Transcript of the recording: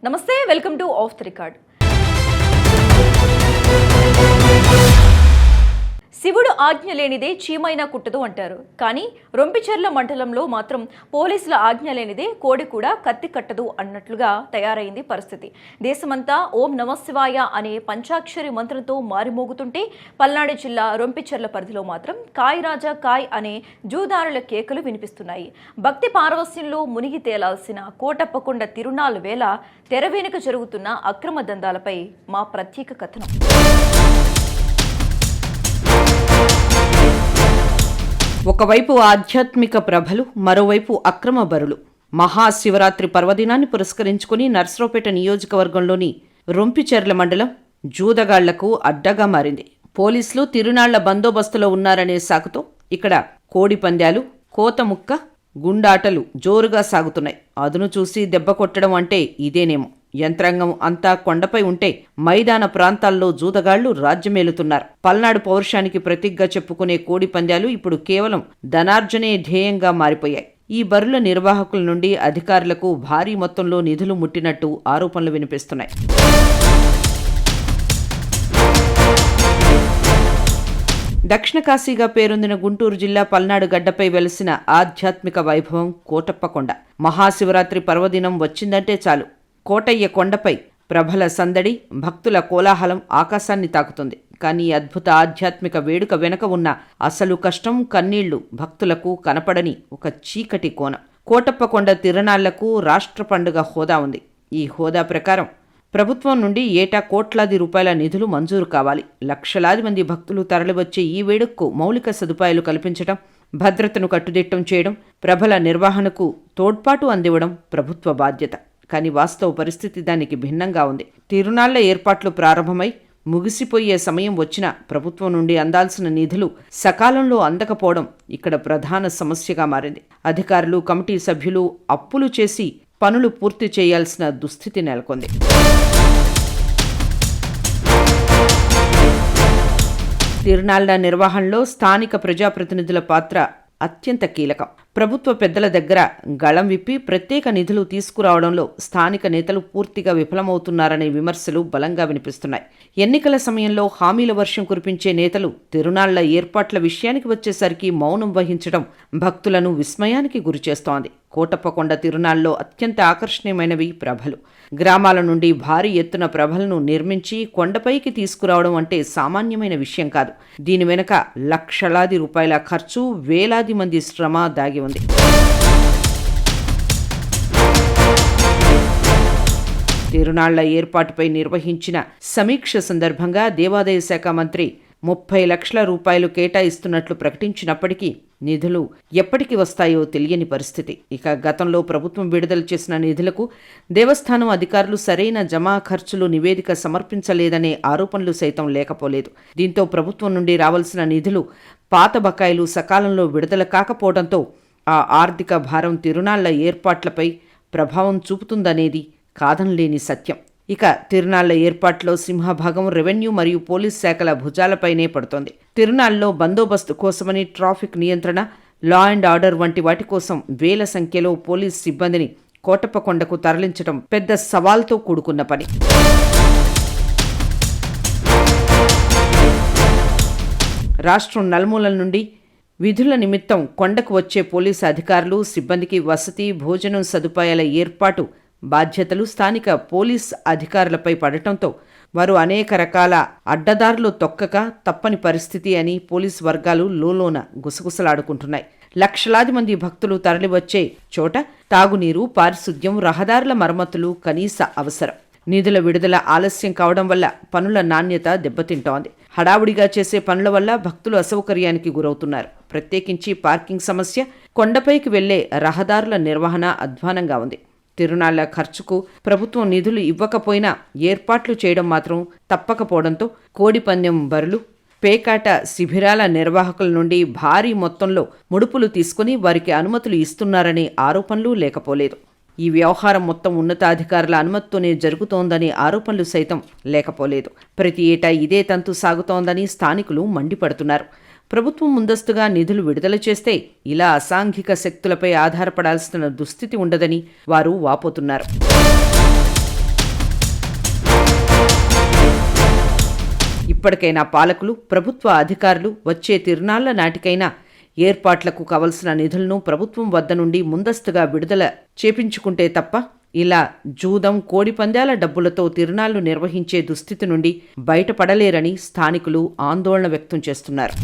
నమస్తే, welcome to of the record. శివుడు ఆజ్ఞ లేనిదే చీమైనా కుట్టదు అంటారు. కానీ రొంపిచెర్ల మండలంలో మాత్రం పోలీసుల ఆజ్ఞ లేనిదే కోడి కూడా కత్తి కట్టదు అన్నట్లుగా తయారైంది పరిస్థితి. దేశమంతా ఓం నమశివాయ అనే పంచాక్షరి మంత్రంతో మారిమోగుతుంటే పల్నాడు జిల్లా రొంపిచెర్ల పరిధిలో మాత్రం కాయ్ రాజా కాయ్ అనే జూదారుల కేకలు వినిపిస్తున్నాయి. భక్తి పారవస్యంలో మునిగి తేలాల్సిన కోటప్పకొండ తిరునాళ్ల వేళ తెర వెనుక జరుగుతున్న అక్రమ దందాలపై మా ప్రత్యేక కథనం. ఒకవైపు ఆధ్యాత్మిక ప్రభలు, మరోవైపు అక్రమ బరులు. మహాశివరాత్రి పర్వదినాన్ని పురస్కరించుకుని నర్సరావుపేట నియోజకవర్గంలోని రొంపిచెర్ల మండలం జూదగాళ్లకు అడ్డగా మారింది. పోలీసులు తిరునాళ్ల బందోబస్తులో ఉన్నారనే సాకుతో ఇక్కడ కోడి పందాలు, కోతముక్క, గుండాటలు జోరుగా సాగుతున్నాయి. అదును చూసి దెబ్బ కొట్టడం అంటే ఇదేనేమో. యంత్రాంగం అంతా కొండపై ఉంటే మైదాన ప్రాంతాల్లో జూదగాళ్లు రాజ్యమేలుతున్నారు. పల్నాడు పౌరుషానికి ప్రతీకగా చెప్పుకునే కోడి పందాలు ఇప్పుడు కేవలం ధనార్జనే ధ్యేయంగా మారిపోయాయి. ఈ బరుల నిర్వాహకుల నుండి అధికారులకు భారీ మొత్తంలో నిధులు ముట్టినట్టు ఆరోపణలు వినిపిస్తున్నాయి. దక్షిణ కాశీగా పేరొందిన గుంటూరు జిల్లా పల్నాడు గడ్డపై వెలసిన ఆధ్యాత్మిక వైభవం కోటప్పకొండ. మహాశివరాత్రి పర్వదినం వచ్చిందంటే చాలు కోటయ్య కొండపై ప్రభల సందడి, భక్తుల కోలాహలం ఆకాశాన్ని తాకుతుంది. కానీ అద్భుత ఆధ్యాత్మిక వేడుక వెనుక ఉన్న అసలు కష్టం, కన్నీళ్లు భక్తులకు కనపడని ఒక చీకటి కోణం. కోటప్పకొండ తిరునాళ్లకు రాష్ట్ర పండుగ హోదా ఉంది. ఈ హోదా ప్రకారం ప్రభుత్వం నుండి ఏటా కోట్లాది రూపాయల నిధులు మంజూరు కావాలి. లక్షలాది మంది భక్తులు తరలివచ్చే ఈ వేడుకకు మౌలిక సదుపాయాలు కల్పించడం, భద్రతను కట్టుదిట్టం చేయడం, ప్రభల నిర్వహణకు తోడ్పాటు అందివ్వడం ప్రభుత్వ బాధ్యత. కానీ వాస్తవ పరిస్థితి దానికి భిన్నంగా ఉంది. తిరునాళ్ల ఏర్పాట్లు ప్రారంభమై ముగిసిపోయే సమయం వచ్చినా ప్రభుత్వం నుండి అందాల్సిన నిధులు సకాలంలో అందకపోవడం ఇక్కడ ప్రధాన సమస్యగా మారింది. అధికారులు, కమిటీ సభ్యులు అప్పులు చేసి పనులు పూర్తి చేయాల్సిన దుస్థితి నెలకొంది. తిరునాళ్ల నిర్వహణలో స్థానిక ప్రజాప్రతినిధుల పాత్ర అత్యంత కీలకం. ప్రభుత్వ పెద్దల దగ్గర గళం విప్పి ప్రత్యేక నిధులు తీసుకురావడంలో స్థానిక నేతలు పూర్తిగా విఫలమవుతున్నారనే విమర్శలు బలంగా వినిపిస్తున్నాయి. ఎన్నికల సమయంలో హామీల వర్షం కురిపించే నేతలు తిరునాళ్ల ఏర్పాట్ల విషయానికి వచ్చేసరికి మౌనం వహించడం భక్తులను విస్మయానికి గురిచేస్తోంది. కోటప్పకొండ తిరునాళ్లలో అత్యంత ఆకర్షణీయమైనవి ప్రభలు. గ్రామాల నుండి భారీ ఎత్తున ప్రభలను నిర్మించి కొండపైకి తీసుకురావడం అంటే సామాన్యమైన విషయం కాదు. దీని వెనుక లక్షలాది రూపాయల ఖర్చు, వేలాది మంది శ్రమ దాగి ఉంది. తిరునాళ్ల ఏర్పాటుపై నిర్వహించిన సమీక్ష సందర్భంగా దేవాదాయ శాఖ మంత్రి 30 లక్షల రూపాయలు కేటాయిస్తున్నట్లు ప్రకటించినప్పటికీ నిధులు ఎప్పటికి వస్తాయో తెలియని పరిస్థితి. ఇక గతంలో ప్రభుత్వం విడుదల చేసిన నిధులకు దేవస్థానం అధికారులు సరైన జమా ఖర్చులు నివేదిక సమర్పించలేదనే ఆరోపణలు సైతం లేకపోలేదు. దీంతో ప్రభుత్వం నుండి రావాల్సిన నిధులు, పాత బకాయిలు సకాలంలో విడుదల కాకపోవడంతో ఆ ఆర్థిక భారం తిరునాళ్ల ఏర్పాట్లపై ప్రభావం చూపుతుందనేది కాదనలేని సత్యం. ఇక తిరునాళ్ల ఏర్పాట్లో సింహభాగం రెవెన్యూ మరియు పోలీస్ శాఖల భుజాలపైనే పడుతోంది. తిరునాళ్లలో బందోబస్తు కోసమని ట్రాఫిక్ నియంత్రణ, లా అండ్ ఆర్డర్ వంటి వాటి కోసం వేల సంఖ్యలో పోలీస్ సిబ్బందిని కోటప్పకొండకు తరలించడం పెద్ద సవాల్తో కూడుకున్న పని. రాష్ట్రం నలుమూలల నుండి విధుల నిమిత్తం కొండకు వచ్చే పోలీసు అధికారులు, సిబ్బందికి వసతి, భోజనం సదుపాయాల ఏర్పాటు బాధ్యతలు స్థానిక పోలీస్ అధికారులపై పడటంతో వారు అనేక రకాల అడ్డదారులు తొక్కక తప్పని పరిస్థితి అని పోలీస్ వర్గాలు లోలోన గుసగుసలాడుకుంటున్నాయి. లక్షలాది మంది భక్తులు తరలివచ్చే చోట తాగునీరు, పారిశుద్ధ్యం, రహదారుల మరమ్మతులు కనీస అవసరం. నిధుల విడుదల ఆలస్యం కావడం వల్ల పనుల నాణ్యత దెబ్బతింటోంది. హడావుడిగా చేసే పనుల వల్ల భక్తులు అసౌకర్యానికి గురవుతున్నారు. ప్రత్యేకించి పార్కింగ్ సమస్య, కొండపైకి వెళ్లే రహదారుల నిర్వహణ అధ్వానంగా ఉంది. తిరునాళ్ల ఖర్చుకు ప్రభుత్వం నిధులు ఇవ్వకపోయినా ఏర్పాట్లు చేయడం మాత్రం తప్పకపోవడంతో కోడిపందెం బరులు, పేకాట శిబిరాల నిర్వాహకుల నుండి భారీ మొత్తంలో ముడుపులు తీసుకుని వారికి అనుమతులు ఇస్తున్నారనే ఆరోపణలు లేకపోలేదు. ఈ వ్యవహారం మొత్తం ఉన్నతాధికారుల అనుమతితోనే జరుగుతోందనే ఆరోపణలు సైతం లేకపోలేదు. ప్రతి ఏటా ఇదే తంతు సాగుతోందని స్థానికులు మండిపడుతున్నారు. ప్రభుత్వం ముందస్తుగా నిధులు విడుదల చేస్తే ఇలా అసాంఘిక శక్తులపై ఆధారపడాల్సిన దుస్థితి ఉండదని వారు వాపోతున్నారు. ఇప్పటికైనా పాలకులు, ప్రభుత్వ అధికారులు వచ్చే తిరునాళ్ల నాటికైనా ఏర్పాట్లకు కావలసిన నిధులను ప్రభుత్వం వద్ద నుండి ముందస్తుగా విడుదల చేపించుకుంటే తప్ప ఇలా జూదం, కోడిపందాల డబ్బులతో తిరునాళ్లు నిర్వహించే దుస్థితి నుండి బయటపడలేరని స్థానికులు ఆందోళన వ్యక్తం చేస్తున్నారు.